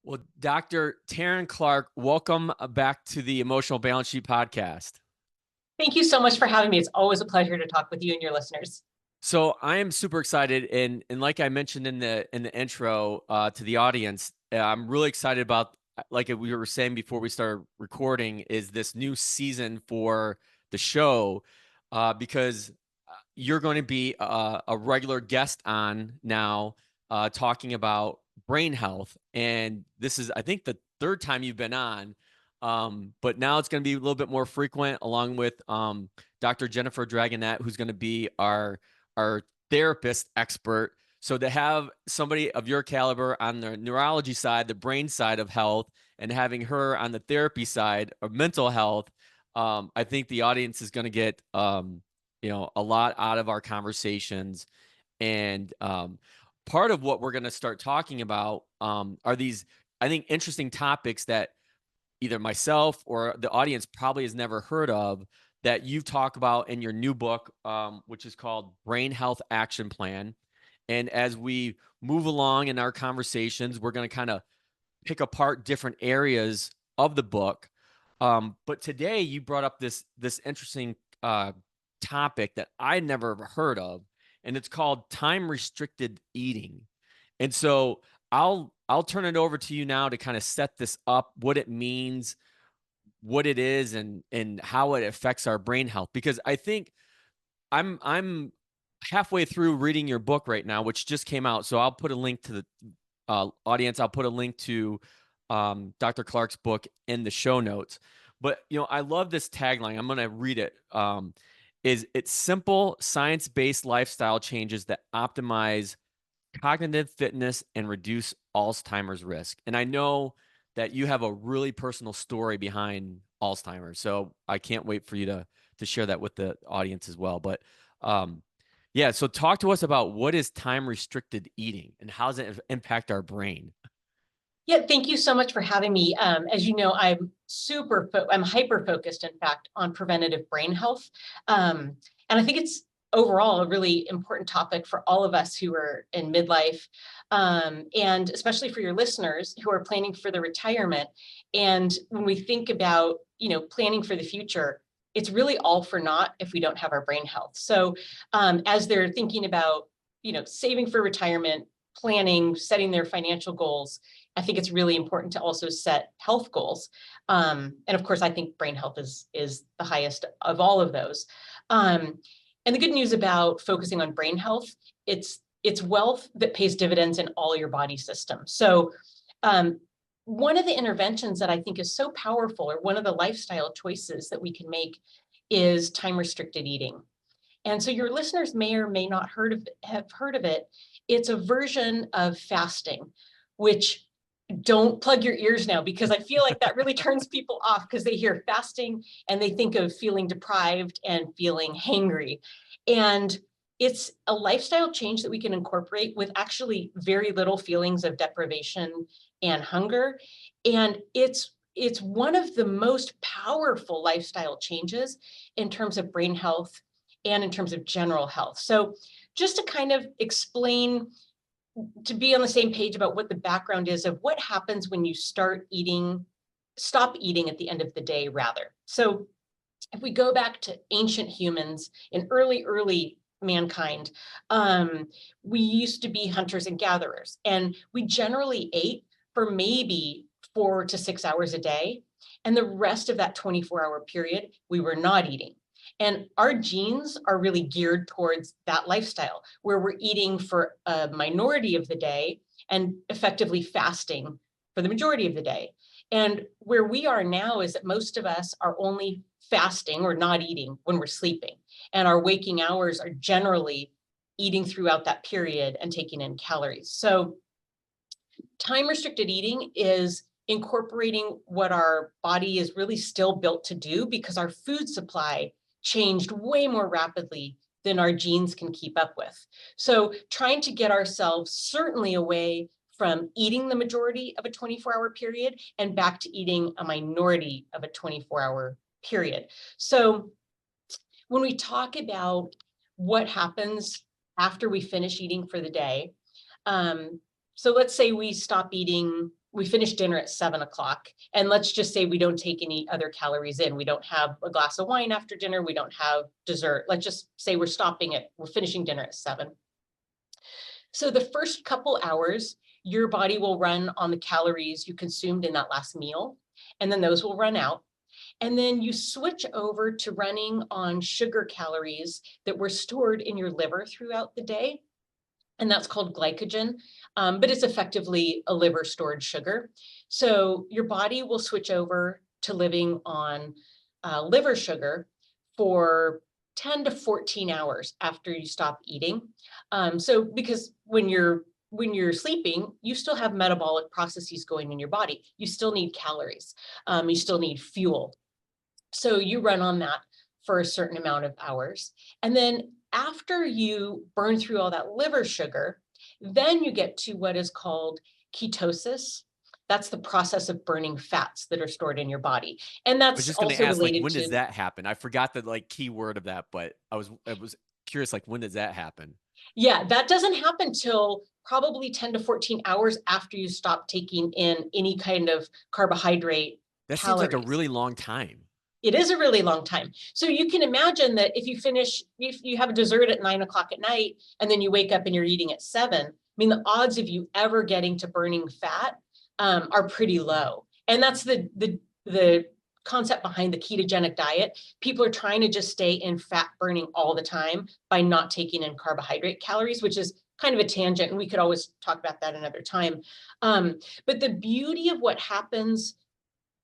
Well, Dr. Teryn Clarke, welcome back to the Emotional Balance Sheet podcast. Thank you so much for having me. It's always a pleasure to talk with you and your listeners. So I am super excited, and like I mentioned in the intro to the audience, I'm really excited about, like we were saying before we started recording, is this new season for the show, because you're going to be a regular guest on now, talking about brain health, and this is, I think, the third time you've been on, but now it's going to be a little bit more frequent, along with Dr. Jennifer Dragonette, who's going to be our therapist expert. So to have somebody of your caliber on the neurology side, the brain side of health, and having her on the therapy side of mental health, I think the audience is going to get a lot out of our conversations. And part of what we're going to start talking about are these, I think, interesting topics that either myself or the audience probably has never heard of, that you talk about in your new book, which is called Brain Health Action Plan. And as we move along in our conversations, we're going to kind of pick apart different areas of the book. But today you brought up this interesting topic that I never heard of, and it's called time restricted eating. And so I'll turn it over to you now to kind of set this up, what it means, what it is, and how it affects our brain health. Because I think I'm halfway through reading your book right now, which just came out. So I'll put a link to the audience. I'll put a link to Dr. Clarke's book in the show notes. But I love this tagline. I'm going to read it. It's simple, science-based lifestyle changes that optimize cognitive fitness and reduce Alzheimer's risk. And I know that you have a really personal story behind Alzheimer's, so I can't wait for you to share that with the audience as well. But yeah, so talk to us about what is time restricted eating and how does it impact our brain? Yeah, thank you so much for having me. As you know, I'm hyper focused, in fact, on preventative brain health. And I think it's overall a really important topic for all of us who are in midlife, and especially for your listeners who are planning for the retirement. And when we think about, planning for the future, it's really all for naught if we don't have our brain health. So as they're thinking about, saving for retirement, planning, setting their financial goals, I think it's really important to also set health goals. And of course, I think brain health is the highest of all of those. And the good news about focusing on brain health, it's wealth that pays dividends in all your body systems. So one of the interventions that I think is so powerful, or one of the lifestyle choices that we can make, is time restricted eating. And so your listeners may or may not have heard of it. It's a version of fasting, which, don't plug your ears now, because I feel like that really turns people off, because they hear fasting and they think of feeling deprived and feeling hangry. And it's a lifestyle change that we can incorporate with actually very little feelings of deprivation and hunger. And it's one of the most powerful lifestyle changes in terms of brain health and in terms of general health. So just to kind of explain, to be on the same page about what the background is of what happens when you stop eating at the end of the day, rather. So if we go back to ancient humans in early mankind, we used to be hunters and gatherers, and we generally ate for maybe 4 to 6 hours a day. And the rest of that 24-hour period, we were not eating. And our genes are really geared towards that lifestyle, where we're eating for a minority of the day and effectively fasting for the majority of the day. And where we are now is that most of us are only fasting or not eating when we're sleeping. And our waking hours are generally eating throughout that period and taking in calories. So time restricted eating is incorporating what our body is really still built to do, because our food supply changed way more rapidly than our genes can keep up with. So trying to get ourselves certainly away from eating the majority of a 24-hour period and back to eating a minority of a 24-hour period. So when we talk about what happens after we finish eating for the day, so let's say we stop eating we finish dinner at 7 o'clock, and let's just say we don't take any other calories in. We don't have a glass of wine after dinner. We don't have dessert. Let's just say we're finishing dinner at 7. So the first couple hours, your body will run on the calories you consumed in that last meal, and then those will run out. And then you switch over to running on sugar calories that were stored in your liver throughout the day. And that's called glycogen, but it's effectively a liver stored sugar. So your body will switch over to living on liver sugar for 10 to 14 hours after you stop eating. So because when you're sleeping, you still have metabolic processes going in your body. You still need calories. You still need fuel. So you run on that for a certain amount of hours. And then after you burn through all that liver sugar, then you get to what is called ketosis. That's the process of burning fats that are stored in your body. And I was that's just going to also ask, like, related when does to, that happen? I forgot the like key word of that, but I was curious, like, when does that happen? yeah, that doesn't happen till probably 10 to 14 hours after you stop taking in any kind of carbohydrate That seems like a calories. really long time. It is a really long time. So you can imagine that if you have a dessert at 9 o'clock at night, and then you wake up and you're eating at 7, I mean, the odds of you ever getting to burning fat are pretty low. And that's the concept behind the ketogenic diet. People are trying to just stay in fat burning all the time by not taking in carbohydrate calories, which is kind of a tangent. And we could always talk about that another time. But the beauty of what happens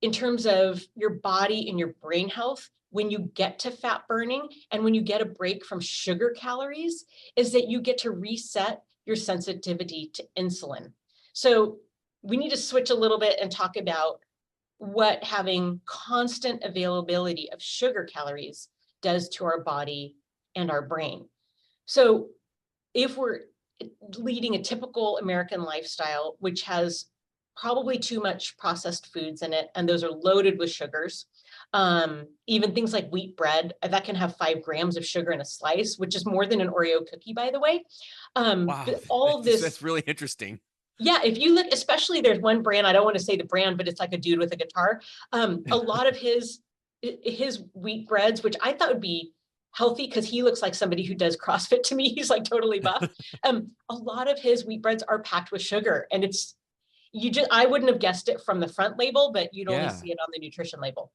in terms of your body and your brain health when you get to fat burning and when you get a break from sugar calories is that you get to reset your sensitivity to insulin. So we need to switch a little bit and talk about what having constant availability of sugar calories does to our body and our brain. So if we're leading a typical American lifestyle, which has probably too much processed foods in it, and those are loaded with sugars. Even things like wheat bread, that can have 5 grams of sugar in a slice, which is more than an Oreo cookie, by the way. Wow, But all of this, that's really interesting. yeah, if you look, especially there's one brand, I don't want to say the brand, but it's like a dude with a guitar. A lot of his wheat breads, which I thought would be healthy because he looks like somebody who does CrossFit to me. He's like totally buff. A lot of his wheat breads are packed with sugar, and I wouldn't have guessed it from the front label, but you'd only Yeah. see it on the nutrition label.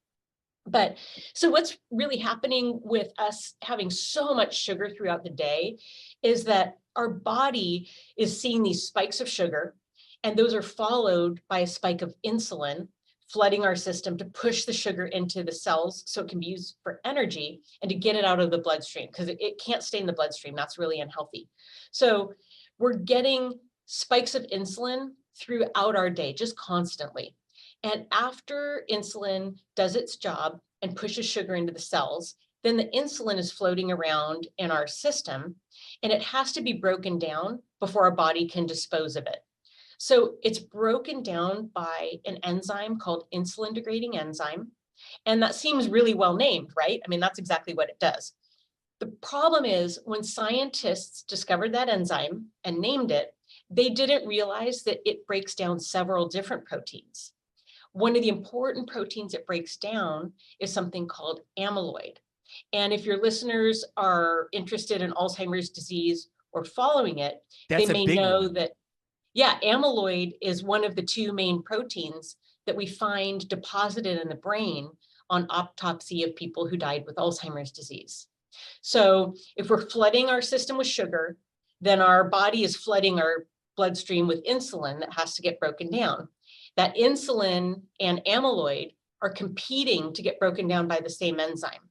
But so what's really happening with us having so much sugar throughout the day is that our body is seeing these spikes of sugar, and those are followed by a spike of insulin flooding our system to push the sugar into the cells so it can be used for energy and to get it out of the bloodstream because it can't stay in the bloodstream. That's really unhealthy. So we're getting spikes of insulin throughout our day, just constantly. And after insulin does its job and pushes sugar into the cells, then the insulin is floating around in our system, and it has to be broken down before our body can dispose of it. So it's broken down by an enzyme called insulin degrading enzyme. And that seems really well named, right? I mean, that's exactly what it does. The problem is when scientists discovered that enzyme and named it, they didn't realize that it breaks down several different proteins. One of the important proteins it breaks down is something called amyloid. And if your listeners are interested in Alzheimer's disease or following it, they That's a may big know one. that, yeah, amyloid is one of the 2 main proteins that we find deposited in the brain on autopsy of people who died with Alzheimer's disease. So if we're flooding our system with sugar, then our body is flooding our bloodstream with insulin that has to get broken down. That insulin and amyloid are competing to get broken down by the same enzyme.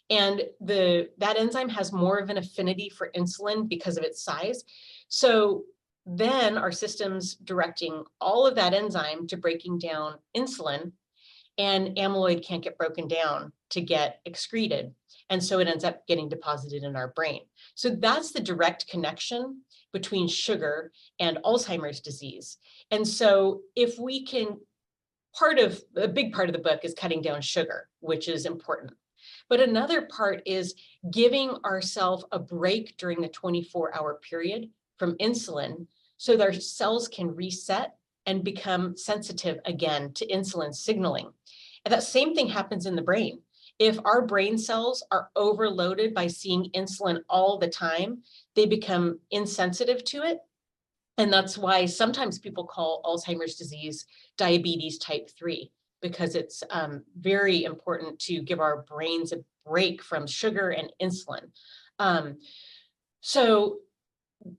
And that enzyme has more of an affinity for insulin because of its size. So then our system's directing all of that enzyme to breaking down insulin, and amyloid can't get broken down to get excreted. And so it ends up getting deposited in our brain. So that's the direct connection between sugar and Alzheimer's disease. And so if we can, a big part of the book is cutting down sugar, which is important. But another part is giving ourselves a break during the 24-hour period from insulin so that our cells can reset and become sensitive again to insulin signaling. And that same thing happens in the brain. If our brain cells are overloaded by seeing insulin all the time, they become insensitive to it. And that's why sometimes people call Alzheimer's disease diabetes type 3, because it's very important to give our brains a break from sugar and insulin. Um, so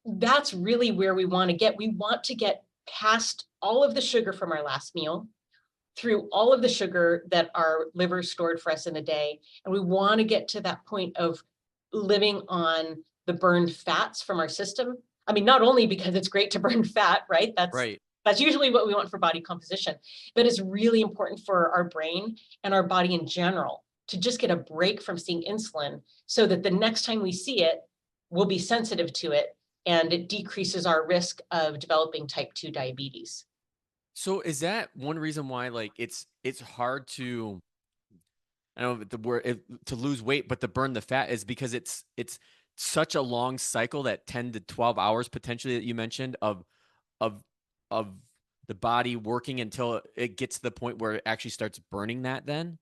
that's really where we want to get. We want to get past all of the sugar from our last meal, through all of the sugar that our liver stored for us in a day. And we want to get to that point of living on the burned fats from our system. I mean, not only because it's great to burn fat, right? Right. That's usually what we want for body composition, but it's really important for our brain and our body in general to just get a break from seeing insulin so that the next time we see it, we'll be sensitive to it, and it decreases our risk of developing type 2 diabetes. So is that one reason why like it's hard to, I don't know the word to lose weight, but to burn the fat is because it's such a long cycle, that 10 to 12 hours potentially that you mentioned of of the body working until it gets to the point where it actually starts burning that then?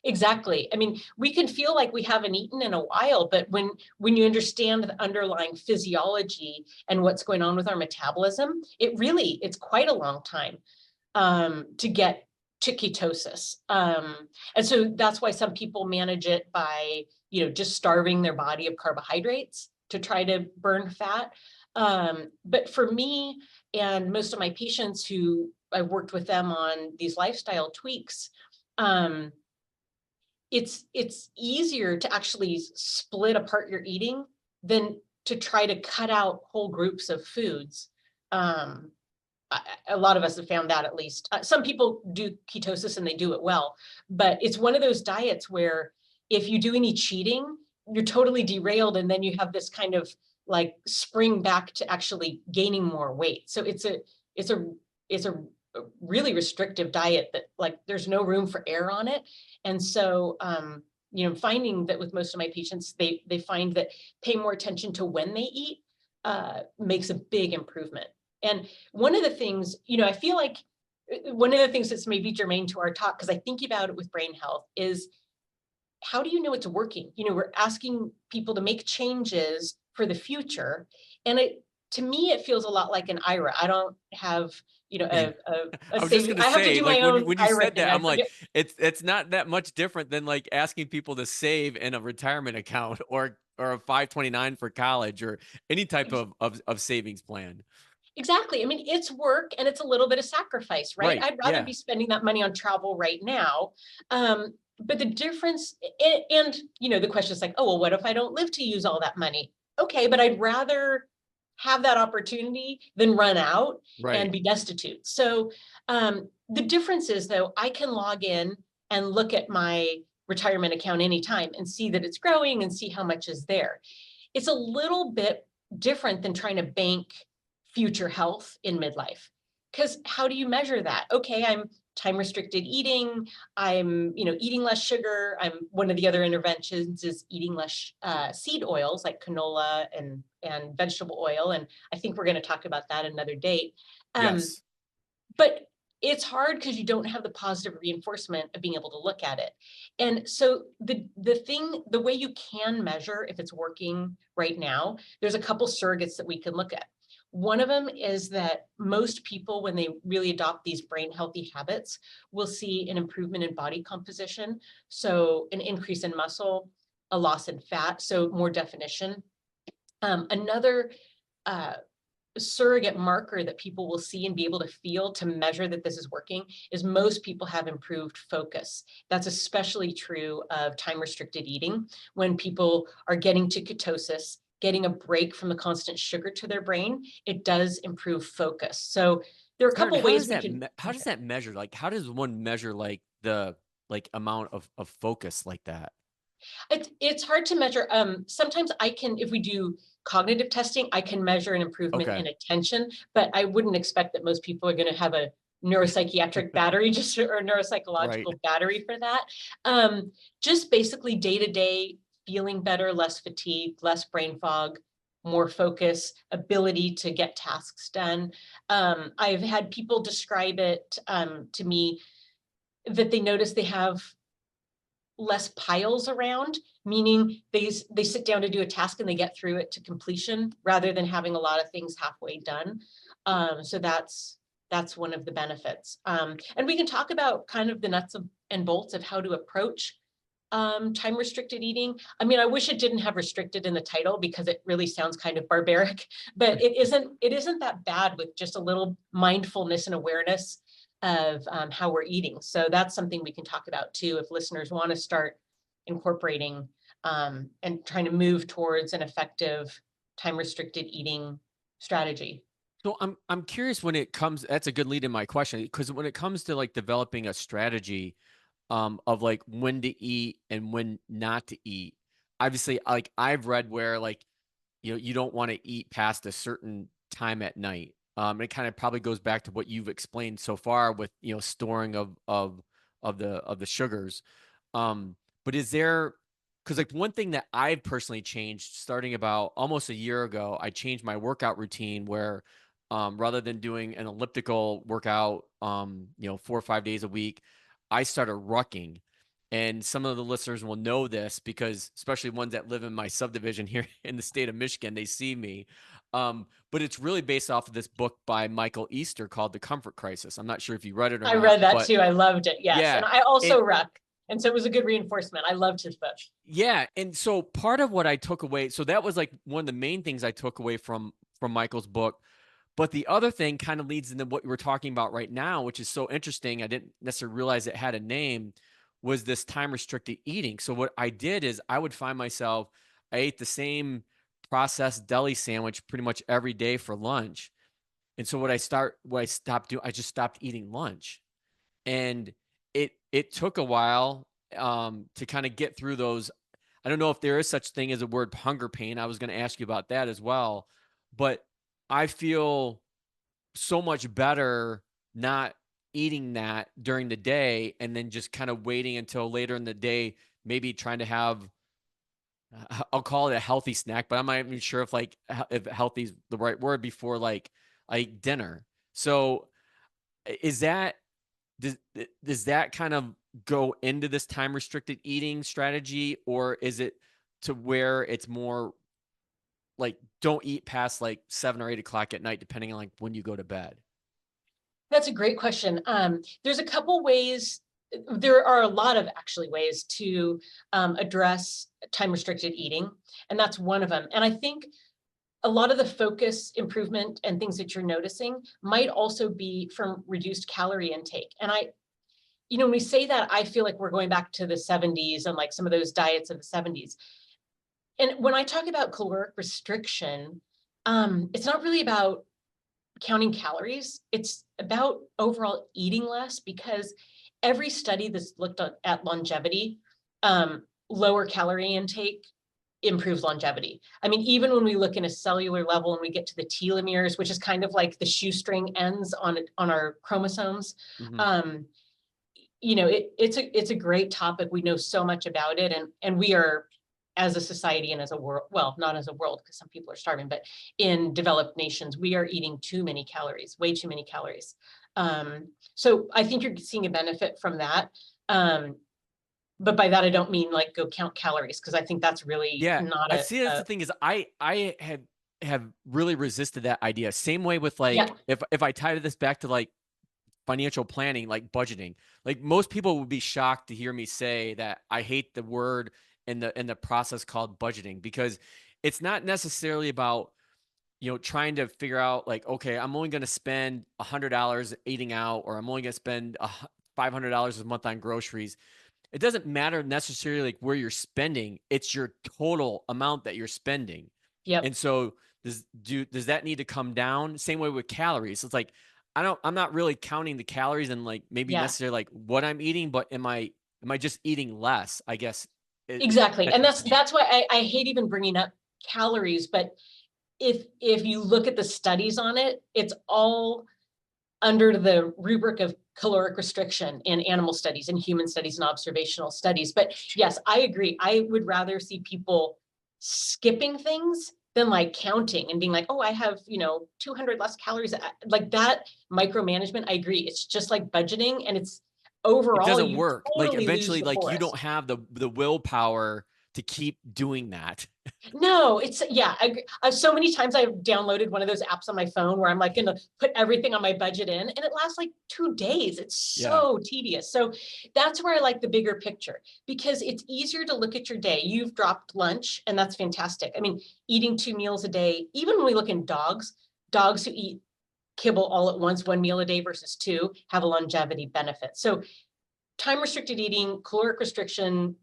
Exactly. I mean, we can feel like we haven't eaten in a while, but when you understand the underlying physiology and what's going on with our metabolism, it's quite a long time to get to ketosis. And so that's why some people manage it by, just starving their body of carbohydrates to try to burn fat. But for me and most of my patients who I've worked with them on these lifestyle tweaks, um, it's easier to actually split apart your eating than to try to cut out whole groups of foods. Um, a lot of us have found that, at least. Some people do ketosis and they do it well, but it's one of those diets where if you do any cheating, you're totally derailed, and then you have this kind of like spring back to actually gaining more weight. So it's a really restrictive diet that, like, there's no room for error on it. And so finding that with most of my patients, they find that paying more attention to when they eat makes a big improvement. And one of the things, I feel like one of the things that's maybe germane to our talk, because I think about it with brain health, is how do you know it's working? We're asking people to make changes for the future. And to me, it feels a lot like an IRA. I don't have, a I was just saving. gonna I have to say, do like my own when you IRA said thing. that, I I'm like, forget. it's not that much different than like asking people to save in a retirement account or a 529 for college or any type of savings plan. Exactly. I mean, it's work and it's a little bit of sacrifice, right? Right. I'd rather Yeah. be spending that money on travel right now. But the difference, and the question is like, oh, well, what if I don't live to use all that money? Okay, but I'd rather have that opportunity than run out and Right. be destitute. So the difference is, though, I can log in and look at my retirement account anytime and see that it's growing and see how much is there. It's a little bit different than trying to bank future health in midlife. Because how do you measure that? Okay, I'm time restricted eating. I'm, eating less sugar. One of the other interventions is eating less seed oils like canola and vegetable oil. And I think we're going to talk about that another date. Um, Yes. but it's hard because you don't have the positive reinforcement of being able to look at it. And so the way you can measure if it's working right now, there's a couple surrogates that we can look at. One of them is that most people, when they really adopt these brain healthy habits, will see an improvement in body composition. So an increase in muscle, a loss in fat, so more definition. Another surrogate marker that people will see and be able to feel to measure that this is working is most people have improved focus. That's especially true of time restricted eating. When people are getting to ketosis, getting a break from the constant sugar to their brain, it does improve focus. So there are a Teryn, couple ways we can how does measure. that measure? Like, how does one measure like the like amount of focus like that? It's hard to measure. Sometimes I can, if we do cognitive testing, I can measure an improvement Okay. in attention, but I wouldn't expect that most people are going to have a neuropsychiatric battery just or a Right. neuropsychological battery for that. Just basically day to day feeling better, less fatigue, less brain fog, more focus, ability to get tasks done. I've had people describe it to me that they notice they have less piles around, meaning they sit down to do a task and they get through it to completion rather than having a lot of things halfway done. So that's one of the benefits. And we can talk about kind of the nuts and bolts of how to approach time restricted eating. I mean, I wish it didn't have restricted in the title because it really sounds kind of barbaric, but it isn't that bad with just a little mindfulness and awareness of how we're eating. So that's something we can talk about too, if listeners want to start incorporating and trying to move towards an effective time restricted eating strategy. So I'm curious when it comes, that's a good lead in my question, because when it comes to like developing a strategy of like when to eat and when not to eat, obviously like I've read where like, you don't want to eat past a certain time at night. It kind of probably goes back to what you've explained so far with, storing of the sugars. But is there, because like one thing that I've personally changed starting about almost a year ago, I changed my workout routine where rather than doing an elliptical workout, 4 or 5 days a week, I started rucking. And some of the listeners will know this because, especially ones that live in my subdivision here in the state of Michigan, they see me. But it's really based off of this book by Michael Easter called The Comfort Crisis. I'm not sure if you read it or I not, read that but too. I loved it. Yes. yeah, And I it, also ruck. And so it was a good reinforcement. I loved his book. yeah. And so part of what I took away, so that was like one of the main things I took away from Michael's book. But the other thing kind of leads into what we're talking about right now, which is so interesting. I didn't necessarily realize it had a name, was this time restricted eating. So what I did is I would find myself, I ate the same processed deli sandwich pretty much every day for lunch. And so what I stopped doing, I just stopped eating lunch. And it took a while to kind of get through those. I don't know if there is such thing as a word hunger pain. I was going to ask you about that as well. But I feel so much better not eating that during the day and then just kind of waiting until later in the day, maybe trying to have, I'll call it a healthy snack, but I'm not even sure if healthy is the right word before like I eat dinner. So is that, does that kind of go into this time restricted eating strategy, or is it to where it's more like don't eat past like 7 or 8 o'clock at night, depending on like when you go to bed? That's a great question. There's a couple ways. There are a lot of actually ways to address time restricted eating, and that's one of them. And I think a lot of the focus improvement and things that you're noticing might also be from reduced calorie intake. And when we say that, I feel like we're going back to the 70s and like some of those diets of the 70s. And when I talk about caloric restriction, it's not really about counting calories. It's about overall eating less, because every study that's looked at longevity, lower calorie intake improves longevity. I mean, even when we look in a cellular level and we get to the telomeres, which is kind of like the shoestring ends on our chromosomes, Mm-hmm. um, it's a great topic. We know so much about it, and we are, as a society and as a world, well, not as a world because some people are starving, but in developed nations, we are eating too many calories, way too many calories. So I think you're seeing a benefit from that. But by that, I don't mean like go count calories, because I think that's really Yeah, not I see. That's the thing is, I have really resisted that idea. Same way with yeah, like if I tie this back to like financial planning, like budgeting. Like most people would be shocked to hear me say that I hate the word in the process called budgeting, because it's not necessarily about trying to figure out like, okay, I'm only going to spend $100 eating out, or I'm only going to spend $500 a month on groceries. It doesn't matter necessarily like where you're spending, it's your total amount that you're spending. yep, And so does that need to come down? Same way with calories. It's like I'm not really counting the calories and like maybe yeah. necessarily like what I'm eating, but am I just eating less? I guess Exactly. that's And what I'm that's saying. that's why I hate even bringing up calories, but if you look at the studies on it, it's all under the rubric of caloric restriction in animal studies and human studies and observational studies. But yes, I agree. I would rather see people skipping things than like counting and being like, oh, I have, 200 less calories. Like that micromanagement, I agree. It's just like budgeting, and it's It overall, doesn't you work. Like totally lose eventually, the like you don't forest. have the willpower to keep doing that. No, it's yeah. So many times I've downloaded one of those apps on my phone where I'm like going to put everything on my budget in, and it lasts like 2 days. It's Yeah. so tedious. So that's where I like the bigger picture, because it's easier to look at your day. You've dropped lunch, and that's fantastic. I mean, eating 2 meals a day, even when we look in dogs who eat kibble all at once, 1 meal a day versus two, have a longevity benefit. So time restricted eating, caloric restriction,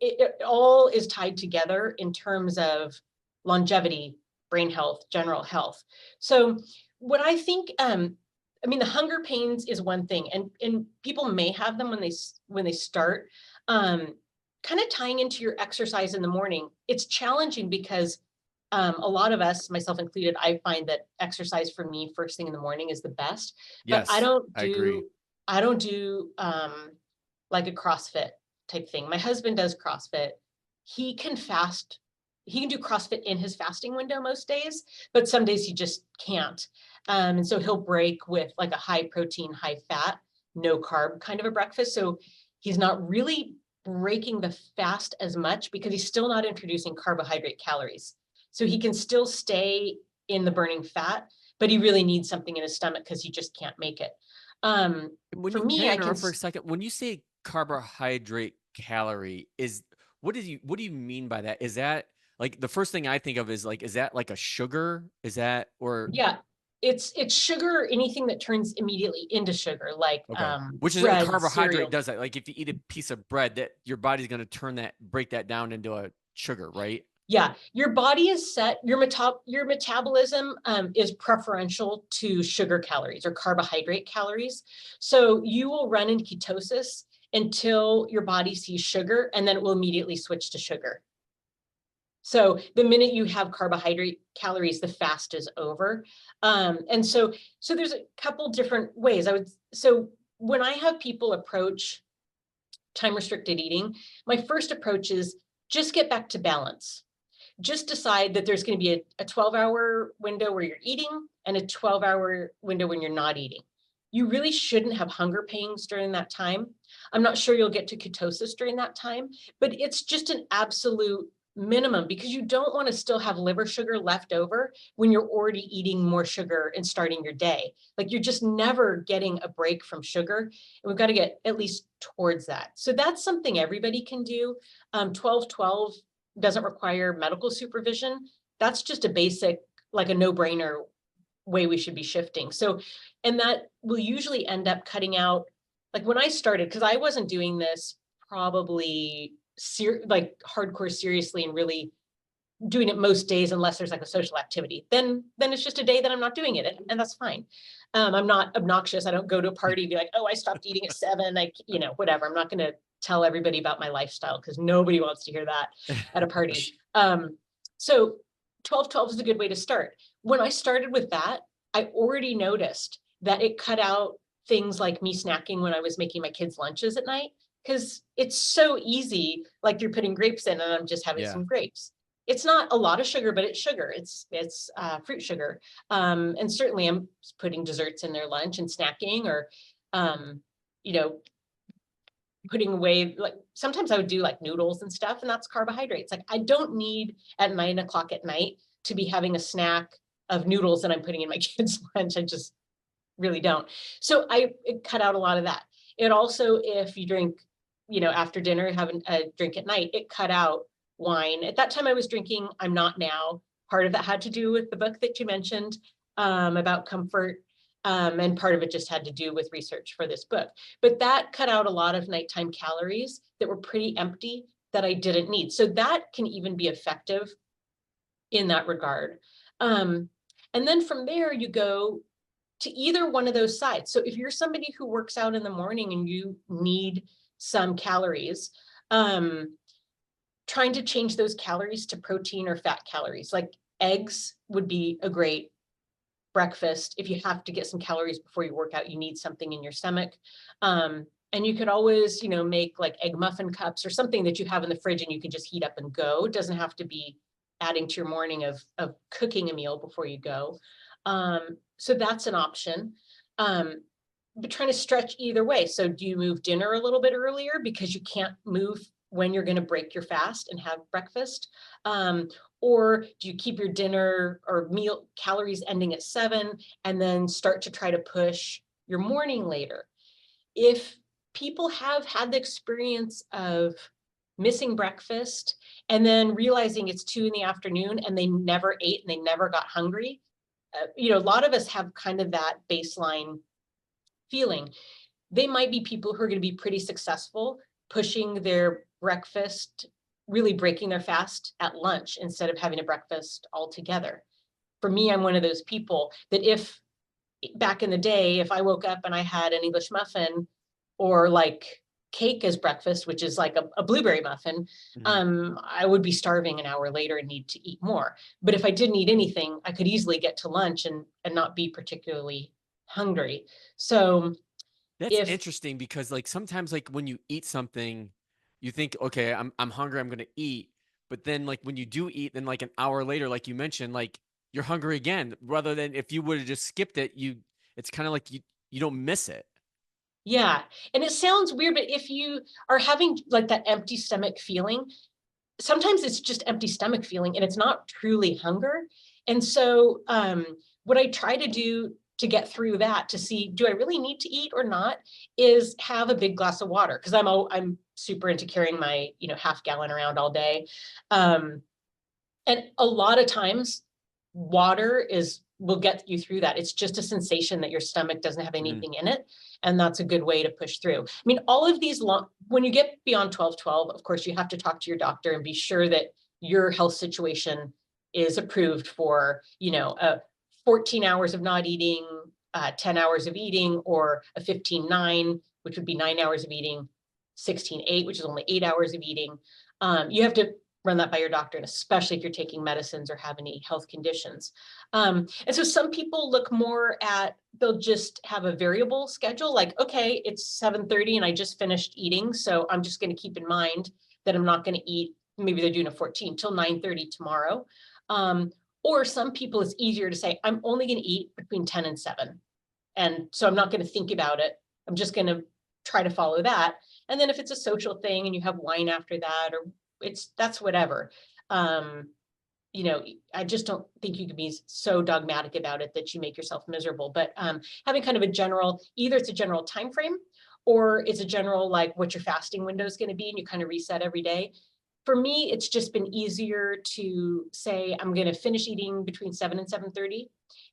it all is tied together in terms of longevity, brain health, general health. So what I think, I mean, the hunger pains is one thing, and people may have them when they start. Kind of tying into your exercise in the morning, it's challenging because a lot of us, myself included, I find that exercise for me first thing in the morning is the best. But Yes, I agree. I don't do like a CrossFit type thing. My husband does CrossFit. He can fast. He can do CrossFit in his fasting window most days, but some days he just can't. And so he'll break with like a high protein, high fat, no carb kind of a breakfast. So he's not really breaking the fast as much because he's still not introducing carbohydrate calories. So he can still stay in the burning fat, but he really needs something in his stomach because he just can't make it. When For you can me, I I can, interrupt for a second? When you say carbohydrate calorie, is what do you mean by that? Is that like the first thing I think of is like, is that like a sugar? Is that or yeah, it's sugar or anything that turns immediately into sugar, like okay. Which is a bread, carbohydrate cereal. does that. Like if you eat a piece of bread, that your body's gonna break that down into a sugar, right? Yeah, your body is set, your metabolism is preferential to sugar calories or carbohydrate calories. So you will run in ketosis until your body sees sugar, and then it will immediately switch to sugar. So the minute you have carbohydrate calories, the fast is over. And so there's a couple different ways. So when I have people approach time restricted eating, my first approach is just get back to balance. Just decide that there's going to be a 12-hour window where you're eating and a 12-hour window when you're not eating. You really shouldn't have hunger pains during that time. I'm not sure you'll get to ketosis during that time, but it's just an absolute minimum, because you don't want to still have liver sugar left over when you're already eating more sugar and starting your day. Like you're just never getting a break from sugar, and we've got to get at least towards that. So that's something everybody can do. 12-12 doesn't require medical supervision. That's just a basic, like a no-brainer way we should be shifting. So, and that will usually end up cutting out, like when I started, because I wasn't doing this probably like hardcore seriously and really doing it most days unless there's like a social activity. Then it's just a day that I'm not doing it, and that's fine. I'm not obnoxious. I don't go to a party and be like, oh, I stopped eating at 7. Like, whatever. I'm not going to tell everybody about my lifestyle because nobody wants to hear that at a party. So 12-12 is a good way to start. When I started with that, I already noticed that it cut out things like me snacking when I was making my kids lunches at night, because it's so easy. Like you're putting grapes in and I'm just having Yeah. some grapes. It's not a lot of sugar, but it's sugar. It's fruit sugar. And certainly I'm putting desserts in their lunch and snacking, or, you know, putting away, like sometimes I would do like noodles and stuff, and that's carbohydrates. Like I don't need at 9 o'clock at night to be having a snack of noodles that I'm putting in my kids' lunch. I just really don't. So it cut out a lot of that. It also, if you drink, after dinner, having a drink at night, it cut out wine. At that time I was drinking, I'm not now. Part of that had to do with the book that you mentioned about comfort. And part of it just had to do with research for this book. But that cut out a lot of nighttime calories that were pretty empty that I didn't need. So that can even be effective in that regard. And then from there, you go to either one of those sides. So if you're somebody who works out in the morning and you need some calories, trying to change those calories to protein or fat calories, like eggs would be a great breakfast. If you have to get some calories before you work out, you need something in your stomach. And you could always, make like egg muffin cups or something that you have in the fridge and you can just heat up and go. It doesn't have to be adding to your morning of cooking a meal before you go. So that's an option. But trying to stretch either way. So do you move dinner a little bit earlier because you can't move when you're going to break your fast and have breakfast? Or do you keep your dinner or meal calories ending at 7 and then start to try to push your morning later? If people have had the experience of missing breakfast and then realizing it's 2 in the afternoon and they never ate and they never got hungry, a lot of us have kind of that baseline feeling. They might be people who are going to be pretty successful pushing their breakfast, really breaking their fast at lunch instead of having a breakfast altogether. For me, I'm one of those people that if back in the day, if I woke up and I had an English muffin or like cake as breakfast, which is like a blueberry muffin, I would be starving an hour later and need to eat more. But if I didn't eat anything, I could easily get to lunch and not be particularly hungry. So That's if, interesting because like sometimes like when you eat something, you think, okay, I'm hungry, I'm gonna eat. But then like when you do eat, then like an hour later, like you mentioned, like you're hungry again. Rather than if you would have just skipped it, it's kind of like you don't miss it. yeah, and it sounds weird, but if you are having like that empty stomach feeling, sometimes it's just empty stomach feeling and it's not truly hunger. And so what I try to do to get through that, to see, do I really need to eat or not, is have a big glass of water. Cause I'm super into carrying my, half gallon around all day. And a lot of times water will get you through that. It's just a sensation that your stomach doesn't have Mhm. anything in it. And that's a good way to push through. I mean, all of these when you get beyond 12/12, of course, you have to talk to your doctor and be sure that your health situation is approved for, 14 hours of not eating, 10 hours of eating, or a 15/9, which would be 9 hours of eating, 16/8, which is only 8 hours of eating. You have to run that by your doctor, and especially if you're taking medicines or have any health conditions. And so some people look more at, they'll just have a variable schedule, like, okay, it's 7:30 and I just finished eating, so I'm just going to keep in mind that I'm not going to eat, maybe they're doing a 14 till 9:30 tomorrow. Or some people, it's easier to say, I'm only going to eat between 10 and 7. And so I'm not going to think about it. I'm just going to try to follow that. And then if it's a social thing and you have wine after that, or that's whatever. Um, I just don't think you can be so dogmatic about it that you make yourself miserable. But having kind of either it's a general time frame or it's a general, like, what your fasting window is going to be, and you kind of reset every day. For me, it's just been easier to say, I'm going to finish eating between 7 and 7:30,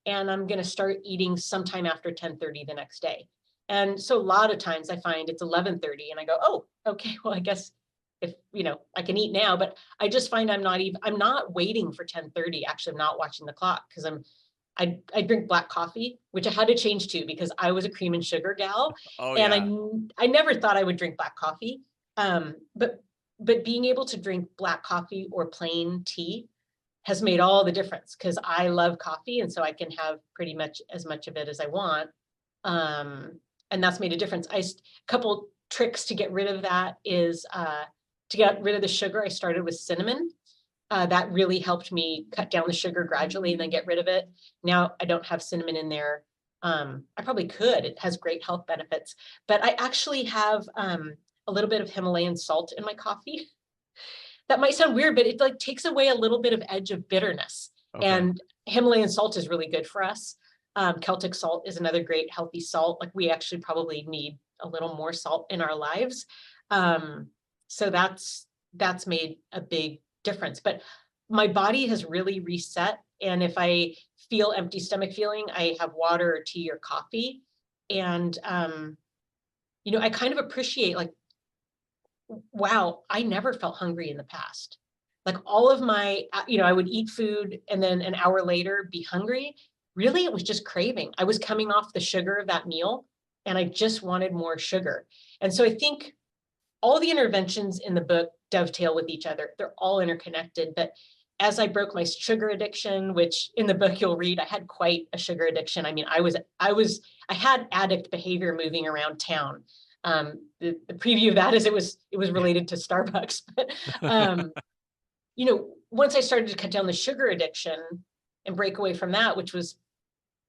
and I'm going to start eating sometime after 10:30 the next day. And so a lot of times I find it's 11:30 and I go, oh, okay, well, I guess if, I can eat now, but I just find I'm not waiting for 10:30. Actually, I'm not watching the clock because I drink black coffee, which I had to change to because I was a cream and sugar gal. Oh And yeah. I never thought I would drink black coffee. But being able to drink black coffee or plain tea has made all the difference because I love coffee. And so I can have pretty much as much of it as I want. And that's made a difference. A couple tricks to get rid of that is to get rid of the sugar. I started with cinnamon. That really helped me cut down the sugar gradually and then get rid of it. Now I don't have cinnamon in there. I probably could. It has great health benefits, but I actually have a little bit of Himalayan salt in my coffee. That might sound weird, but it like takes away a little bit of edge of bitterness. Okay. And Himalayan salt is really good for us. Celtic salt is another great healthy salt. Like, we actually probably need a little more salt in our lives. So that's made a big difference. But my body has really reset. And if I feel empty stomach feeling, I have water or tea or coffee. And I kind of appreciate, like, wow, I never felt hungry in the past. Like, all of my, I would eat food and then an hour later be hungry. Really, it was just craving. I was coming off the sugar of that meal and I just wanted more sugar. And so I think all the interventions in the book dovetail with each other. They're all interconnected. But as I broke my sugar addiction, which in the book you'll read, I had quite a sugar addiction. I mean, I had addict behavior moving around town. The preview of that is it was related to Starbucks. But once I started to cut down the sugar addiction and break away from that,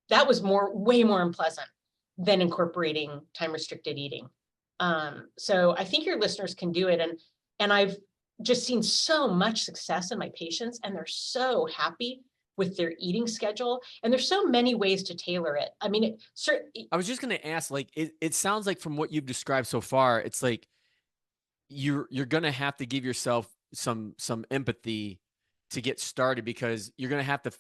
that was way more unpleasant than incorporating time restricted eating. So I think your listeners can do it. And I've just seen so much success in my patients, and they're so happy with their eating schedule. And there's so many ways to tailor it. I mean, I was just going to ask, like, it sounds like from what you've described so far, it's like you're going to have to give yourself some empathy to get started, because you're going to have to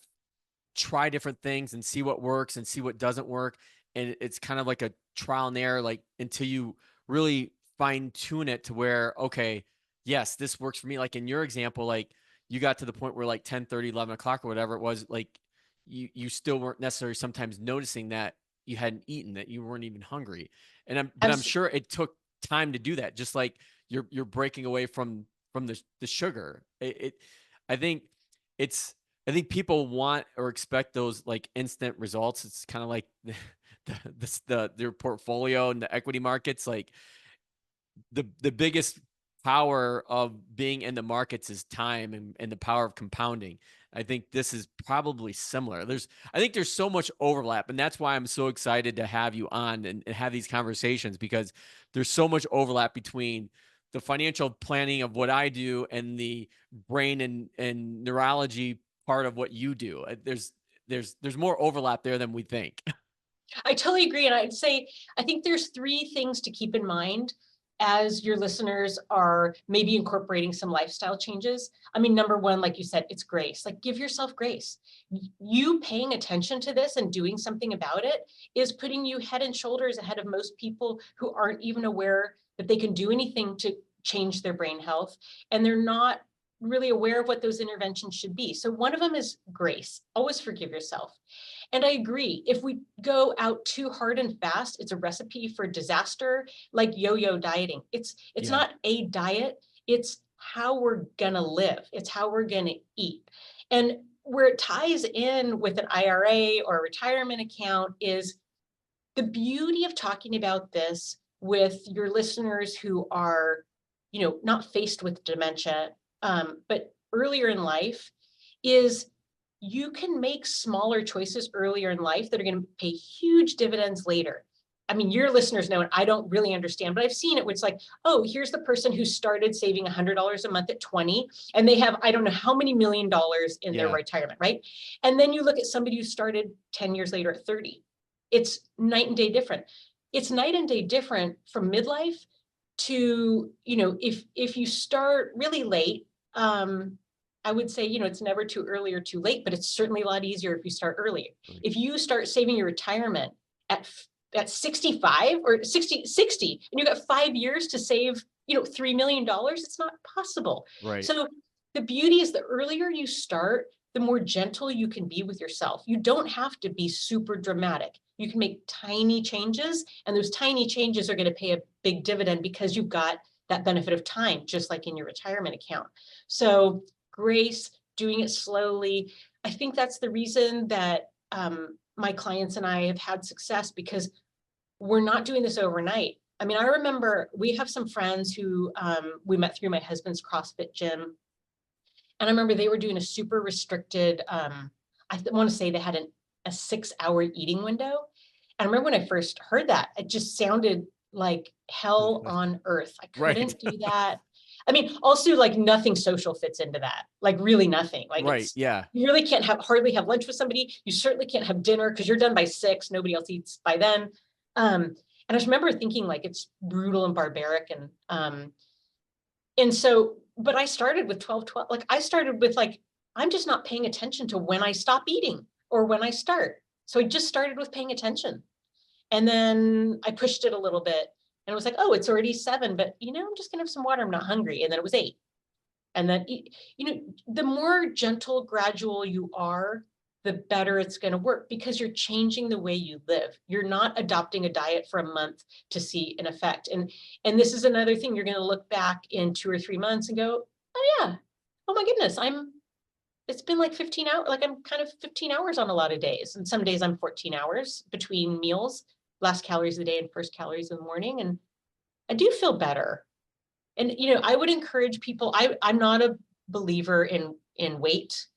try different things and see what works and see what doesn't work. And it's kind of like a trial and error, like, until you really fine tune it to where, okay, yes, this works for me. Like in your example, like you got to the point where like 10:30, 11 o'clock or whatever it was, like you still weren't necessarily sometimes noticing that you hadn't eaten, that you weren't even hungry. But I'm sure it took time to do that. Just like you're breaking away from the sugar. I think it's, I think people want or expect those like instant results. It's kind of like their portfolio and the equity markets. Like the biggest power of being in the markets is time, and the power of compounding. I think this is probably similar. I think there's so much overlap, and that's why I'm so excited to have you on and have these conversations, because there's so much overlap between the financial planning of what I do and the brain and neurology part of what you do. There's more overlap there than we think. I totally agree. And I'd say, I think there's three things to keep in mind as your listeners are maybe incorporating some lifestyle changes. I mean, number one, like you said, it's grace. Like, give yourself grace. You paying attention to this and doing something about it is putting you head and shoulders ahead of most people who aren't even aware that they can do anything to change their brain health. And they're not really aware of what those interventions should be. So one of them is grace. Always forgive yourself. And I agree, if we go out too hard and fast, it's a recipe for disaster, like yo-yo dieting. It's Yeah. not a diet, it's how we're gonna live. It's how we're gonna eat. And where it ties in with an IRA or a retirement account is the beauty of talking about this with your listeners who are, not faced with dementia, but earlier in life, is you can make smaller choices earlier in life that are going to pay huge dividends later. I mean, your listeners know, and I don't really understand, but I've seen it where it's like, oh, here's the person who started saving $100 a month at 20, and they have, I don't know how many $1 million in their retirement, right? And then you look at somebody who started 10 years later at 30. It's night and day different. It's night and day different from midlife to, if you start really late, I would say, it's never too early or too late, but it's certainly a lot easier if you start earlier. Right. If you start saving your retirement at 65 or 60, and you got 5 years to save, $3 million, it's not possible. Right. So the beauty is the earlier you start, the more gentle you can be with yourself. You don't have to be super dramatic. You can make tiny changes, and those tiny changes are going to pay a big dividend because you've got that benefit of time, just like in your retirement account. So grace, doing it slowly. I think that's the reason that my clients and I have had success, because we're not doing this overnight. I mean, I remember we have some friends who we met through my husband's CrossFit gym. And I remember they were doing a super restricted, I want to say they had a 6-hour eating window. And I remember when I first heard that, it just sounded like hell on earth. I couldn't do that. I mean, also, like, nothing social fits into that, like really nothing. Like, Right. Yeah. You really can't hardly have lunch with somebody. You certainly can't have dinner because you're done by 6. Nobody else eats by then. And I just remember thinking, like, it's brutal and barbaric. And so, but I started with 12-12. Like, I started with, like, I'm just not paying attention to when I stop eating or when I start. So I just started with paying attention. And then I pushed it a little bit, and it was like, oh, it's already 7, but I'm just gonna have some water. I'm not hungry. And then it was 8. And then, the more gentle, gradual you are, the better it's going to work, because you're changing the way you live. You're not adopting a diet for a month to see an effect. And this is another thing, you're going to look back in 2 or 3 months and go, oh yeah, oh my goodness, it's been like 15 hours. Like, I'm kind of 15 hours on a lot of days. And some days I'm 14 hours between meals, last calories of the day and first calories in the morning. And I do feel better. And, I would encourage people, I'm not a believer in weight.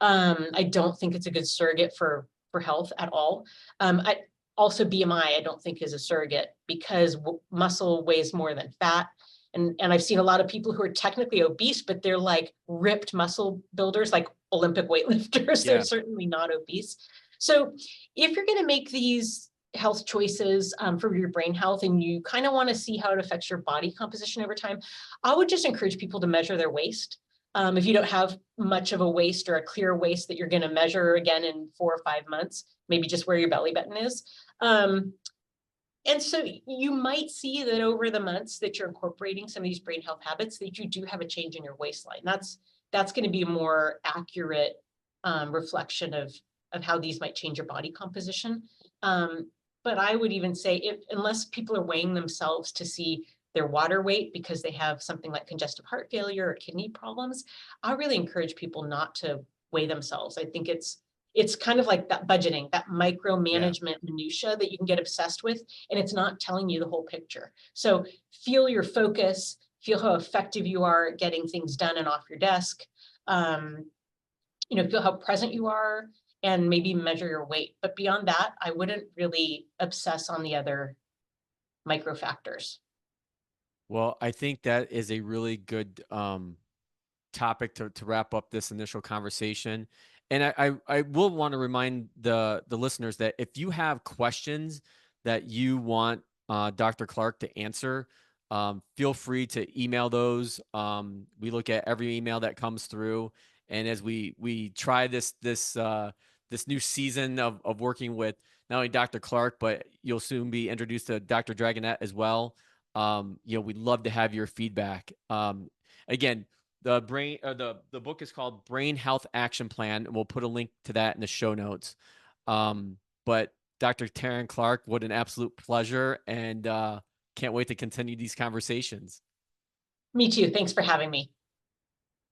I don't think it's a good surrogate for health at all. I also BMI I don't think is a surrogate because muscle weighs more than fat. And I've seen a lot of people who are technically obese, but they're like ripped muscle builders, like Olympic weightlifters. They're Yeah. certainly not obese. So if you're going to make these health choices for your brain health and you kind of want to see how it affects your body composition over time, I would just encourage people to measure their waist. If you don't have much of a waist or a clear waist that you're going to measure again in 4 or 5 months, maybe just where your belly button is. And so you might see that over the months that you're incorporating some of these brain health habits that you do have a change in your waistline. That's going to be a more accurate reflection of how these might change your body composition. But I would even say unless people are weighing themselves to see their water weight because they have something like congestive heart failure or kidney problems, I really encourage people not to weigh themselves. I think it's kind of like that budgeting, that Yeah. micromanagement minutia that you can get obsessed with, and it's not telling you the whole picture. So feel your focus, feel how effective you are at getting things done and off your desk. Feel how present you are and maybe measure your weight. But beyond that, I wouldn't really obsess on the other micro factors. Well, I think that is a really good topic to wrap up this initial conversation. And I will want to remind the listeners that if you have questions that you want Dr. Clarke to answer, feel free to email those. We look at every email that comes through, and as we try this new season of working with not only Dr. Clarke, but you'll soon be introduced to Dr. Dragonette as well. We'd love to have your feedback. Again, the book is called Brain Health Action Plan, and we'll put a link to that in the show notes. But Dr. Teryn Clarke, what an absolute pleasure, and can't wait to continue these conversations. Me too. Thanks for having me.